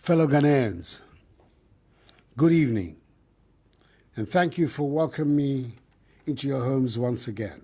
Fellow Ghanaians, good evening, and thank you for welcoming me into your homes once again.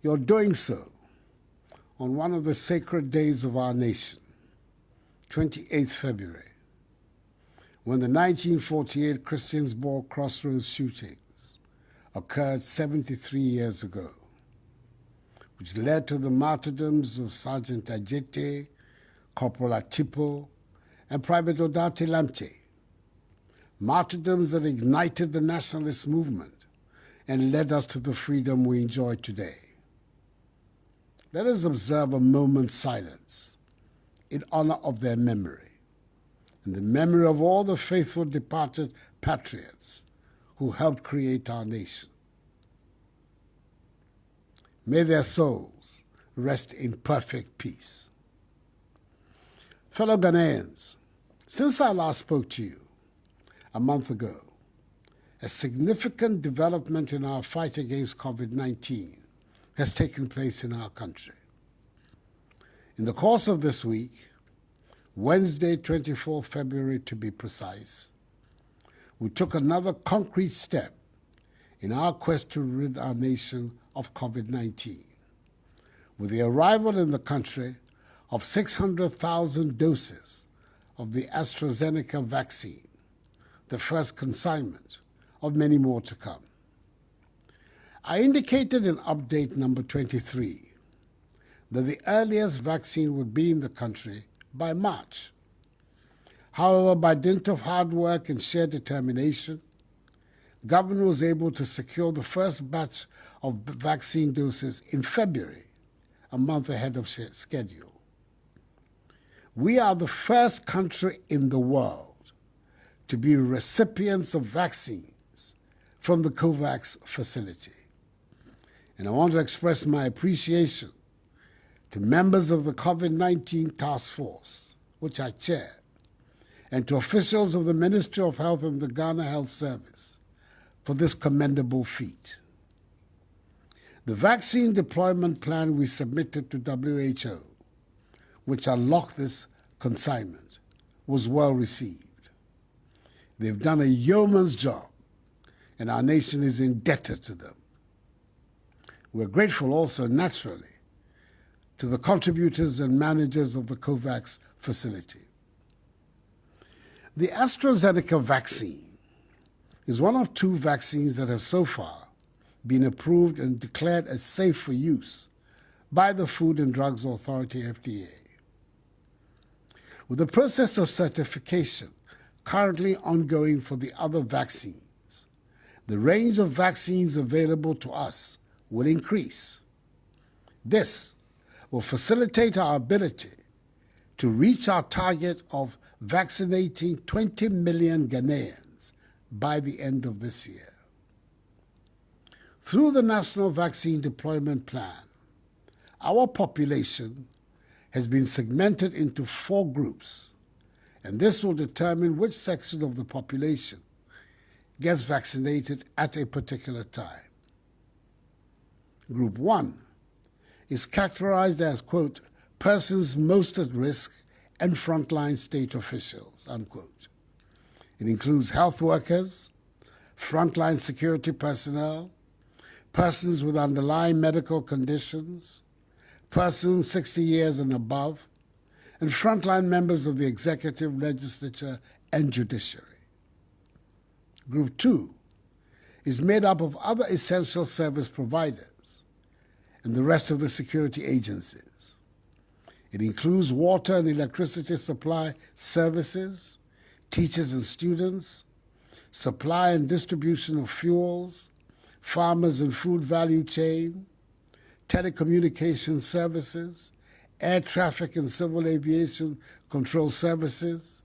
You're doing so on one of the sacred days of our nation, 28th February, when the 1948 Christiansborg Crossroads shootings occurred 73 years ago, which led to the martyrdoms of Sergeant Ajete, Corporal Atipo, and Private Odate Lamte, martyrdoms that ignited the nationalist movement and led us to the freedom we enjoy today. Let us observe a moment's silence in honor of their memory and the memory of all the faithful departed patriots who helped create our nation. May their souls rest in perfect peace. Fellow Ghanaians, since I last spoke to you a month ago, a significant development in our fight against COVID-19 has taken place in our country. In the course of this week, Wednesday, 24th February to be precise, we took another concrete step in our quest to rid our nation of COVID-19, with the arrival in the country of 600,000 doses of the AstraZeneca vaccine, the first consignment of many more to come. I indicated in update number 23 that the earliest vaccine would be in the country by March. However, by dint of hard work and sheer determination, government was able to secure the first batch of vaccine doses in February, a month ahead of schedule. We are the first country in the world to be recipients of vaccines from the COVAX facility. And I want to express my appreciation to members of the COVID-19 task force, which I chair, and to officials of the Ministry of Health and the Ghana Health Service for this commendable feat. The vaccine deployment plan we submitted to WHO, which unlocked this consignment, was well received. They've done a yeoman's job, and our nation is indebted to them. We're grateful also, naturally, to the contributors and managers of the COVAX facility. The AstraZeneca vaccine is one of two vaccines that have so far been approved and declared as safe for use by the Food and Drugs Authority, FDA. With the process of certification currently ongoing for the other vaccines, the range of vaccines available to us will increase. This will facilitate our ability to reach our target of vaccinating 20 million Ghanaians by the end of this year. Through the National Vaccine Deployment Plan, our population has been segmented into 4 groups, and this will determine which section of the population gets vaccinated at a particular time. Group 1 is characterized as, quote, persons most at risk and frontline state officials, unquote. It includes health workers, frontline security personnel, persons with underlying medical conditions, persons 60 years and above, and frontline members of the executive, legislature, and judiciary. Group 2 is made up of other essential service providers and the rest of the security agencies. It includes water and electricity supply services, teachers and students, supply and distribution of fuels, farmers and food value chain, telecommunications services, air traffic and civil aviation control services,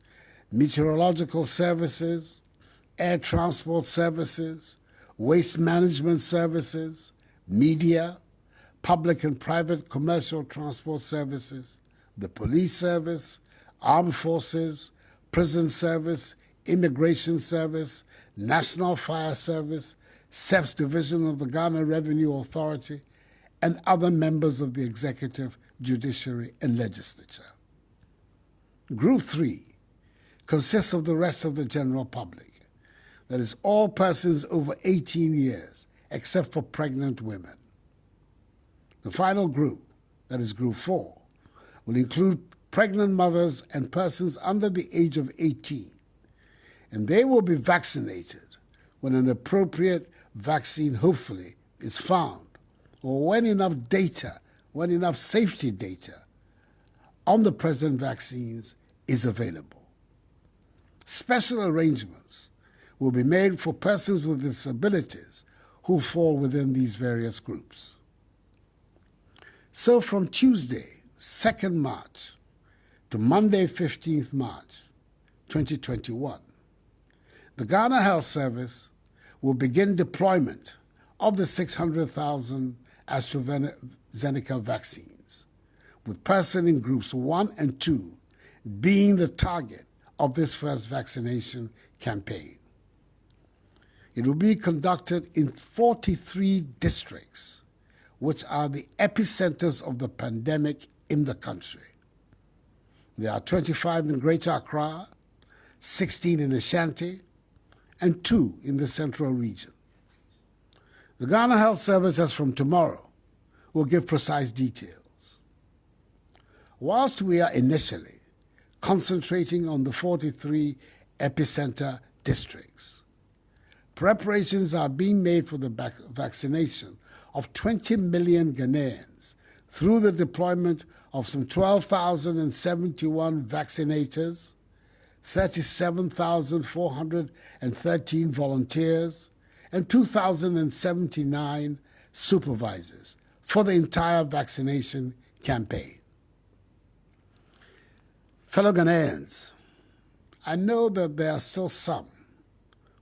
meteorological services, air transport services, waste management services, media, public and private commercial transport services, the police service, armed forces, prison service, immigration service, national fire service, SEPS division of the Ghana Revenue Authority, and other members of the executive, judiciary, and legislature. Group 3 consists of the rest of the general public. That is, all persons over 18 years, except for pregnant women. The final group, that is Group 4, will include pregnant mothers and persons under the age of 18, and they will be vaccinated when an appropriate vaccine, hopefully, is found, or when enough safety data on the present vaccines is available. Special arrangements will be made for persons with disabilities who fall within these various groups. So from Tuesday, 2nd March, to Monday, 15th March, 2021, the Ghana Health Service will begin deployment of the 600,000 AstraZeneca vaccines, with persons in groups 1 and 2 being the target of this first vaccination campaign. It will be conducted in 43 districts, which are the epicenters of the pandemic in the country. There are 25 in Greater Accra, 16 in Ashanti, and 2 in the Central Region. The Ghana Health Service, as from tomorrow, will give precise details. Whilst we are initially concentrating on the 43 epicenter districts, preparations are being made for the vaccination of 20 million Ghanaians through the deployment of some 12,071 vaccinators, 37,413 volunteers, and 2,079 supervisors for the entire vaccination campaign. Fellow Ghanaians, I know that there are still some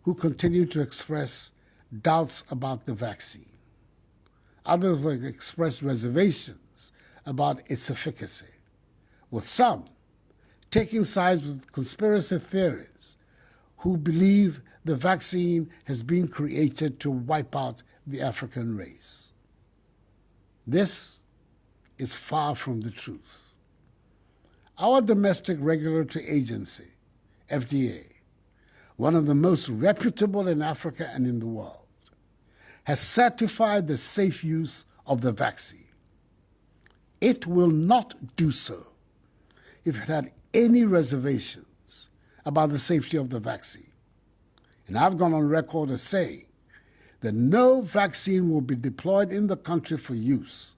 who continue to express doubts about the vaccine. Others will express reservations about its efficacy, with some taking sides with conspiracy theories who believe the vaccine has been created to wipe out the African race. This is far from the truth. Our domestic regulatory agency, FDA, one of the most reputable in Africa and in the world, has certified the safe use of the vaccine. It will not do so if it had any reservations about the safety of the vaccine. And I've gone on record as saying that no vaccine will be deployed in the country for use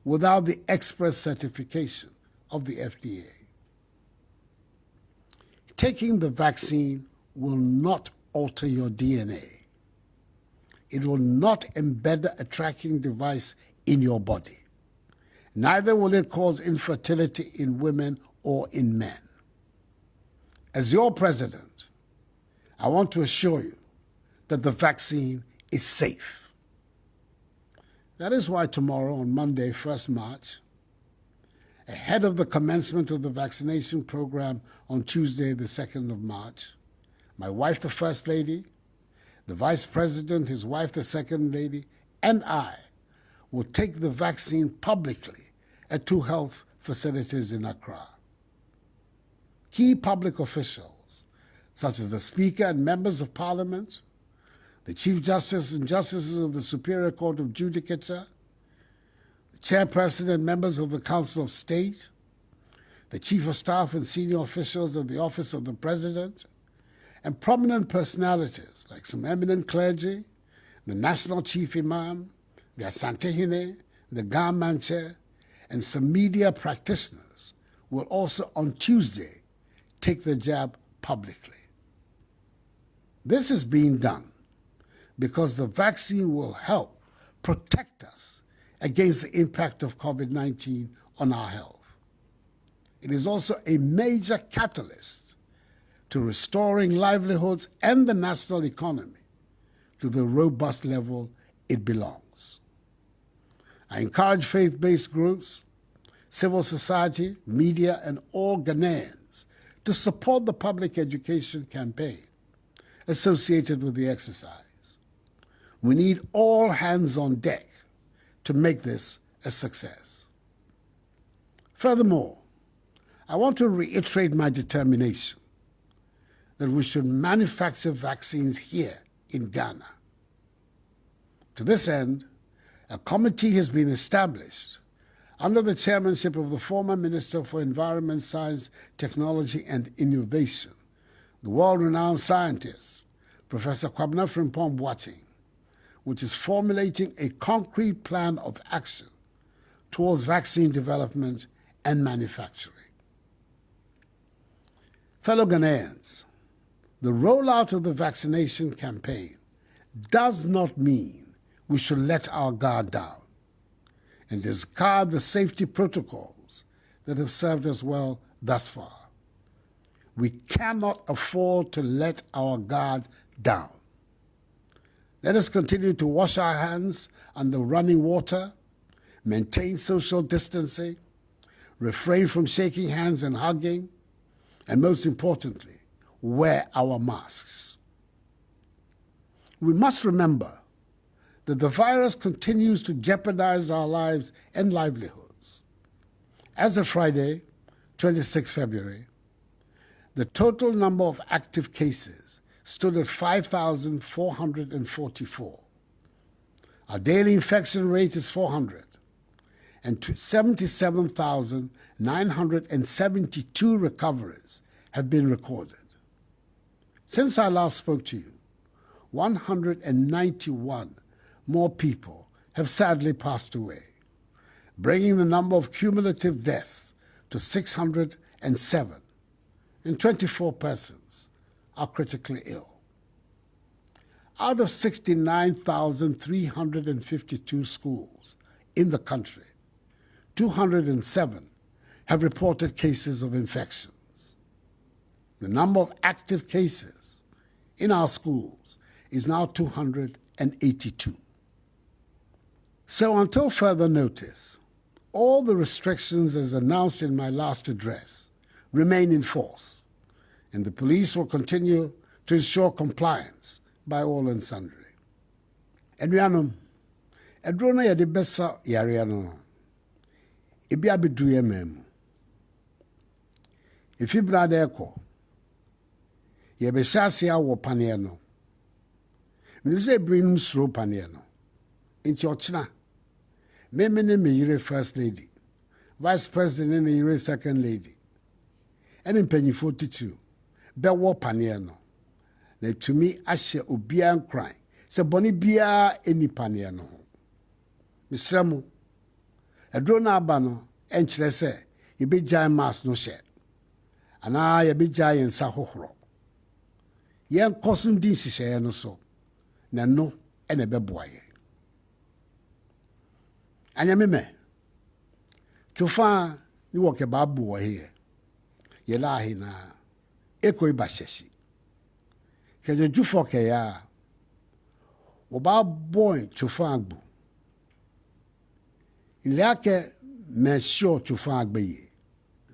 without the express certification of the FDA. Taking the vaccine will not alter your DNA. It will not embed a tracking device in your body. Neither will it cause infertility in women or in men. As your president, I want to assure you that the vaccine is safe. That is why tomorrow, on Monday, 1st March, ahead of the commencement of the vaccination program on Tuesday, the 2nd of March, my wife, the First Lady, the Vice President, his wife, the Second Lady, and I will take the vaccine publicly at 2 health facilities in Accra. Key public officials, such as the Speaker and members of Parliament, the Chief Justice and Justices of the Superior Court of Judicature, the Chairperson and members of the Council of State, the Chief of Staff and senior officials of the Office of the President, and prominent personalities like some eminent clergy, the National Chief Imam, the Asantehene, the Gamanche, and some media practitioners will also on Tuesday take the jab publicly. This is being done because the vaccine will help protect us against the impact of COVID-19 on our health. It is also a major catalyst to restoring livelihoods and the national economy to the robust level it belongs. I encourage faith-based groups, civil society, media, and all Ghanaians to support the public education campaign associated with the exercise. We need all hands on deck to make this a success. Furthermore, I want to reiterate my determination that we should manufacture vaccines here in Ghana. To this end, a committee has been established under the chairmanship of the former Minister for Environment, Science, Technology and Innovation, the world-renowned scientist, Professor Kwabena Frimpong Boateng, which is formulating a concrete plan of action towards vaccine development and manufacturing. Fellow Ghanaians, the rollout of the vaccination campaign does not mean we should let our guard down and discard the safety protocols that have served us well thus far. We cannot afford to let our guard down. Let us continue to wash our hands under running water, maintain social distancing, refrain from shaking hands and hugging, and most importantly, wear our masks. We must remember that the virus continues to jeopardize our lives and livelihoods. As of Friday, 26 February, the total number of active cases stood at 5,444. Our daily infection rate is 400, and 77,972 recoveries have been recorded. Since I last spoke to you, 191 more people have sadly passed away, bringing the number of cumulative deaths to 607, and 24 persons are critically ill. Out of 69,352 schools in the country, 207 have reported cases of infections. The number of active cases in our schools is now 282. So until further notice, all the restrictions as announced in my last address remain in force, and the police will continue to ensure compliance by all and sundry. Adrianum, Adro na yɛde bɛsa yarea no, ebi abɛduru yɛ mɛmu. Efi brada ɛkɔ, yɛbɛhyɛ ase awɔ paneɛ no. Menim sɛ ebinom suro paneɛ no. Nti ɔkyena, me ne me yere First Lady, Vice President ne yere Second Lady, ɛne mpanyinfoɔ titiriw bɛwɔ paneɛ no. Na tumi ahyɛ obiara nkran sɛ bɔne biara ɛni paneɛ no ho. Mesrɛ mo, aduro no aba no ɛnkyerɛ sɛ yɛbɛgyae mask no hyɛ anaa yɛbɛgyae yɛn nsa hohoro. Yɛnkɔ so ndi nhyehyɛeɛ no so, na no ɛna ɛbɛboa yɛn. Anyameme, tufa ni woke babu wa hiye, yelahi na eko ibasheshi. Keje jufo ke ya, wababoy tufa agbu. Ileake mensho tufa agbeye.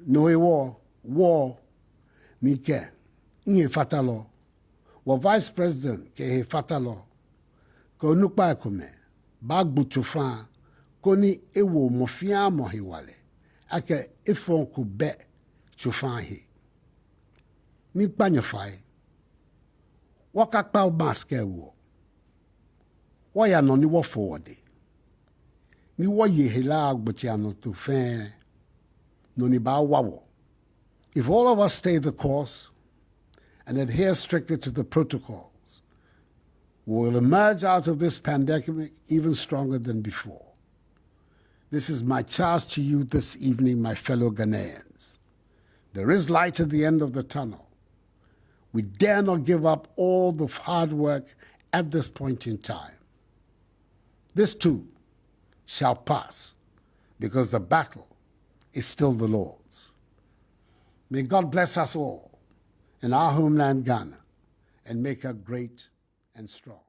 Noe wo, mike, inye fatalo. Wa Vice President ke he fatalo. Ko nukpa ekume, bagbu tufa koni ewo mofia mohiwale ake efon ku be chufan he ni panyafai wakakpa mask ewo wo ya no ni wo forward ni wo ye hela agbotia no to fe no ni ba wawo. If all of us stay the course and adhere strictly to the protocols, we will emerge out of this pandemic even stronger than before. This is my charge to you this evening, my fellow Ghanaians. There is light at the end of the tunnel. We dare not give up all the hard work at this point in time. This too shall pass, because the battle is still the Lord's. May God bless us all in our homeland Ghana and make her great and strong.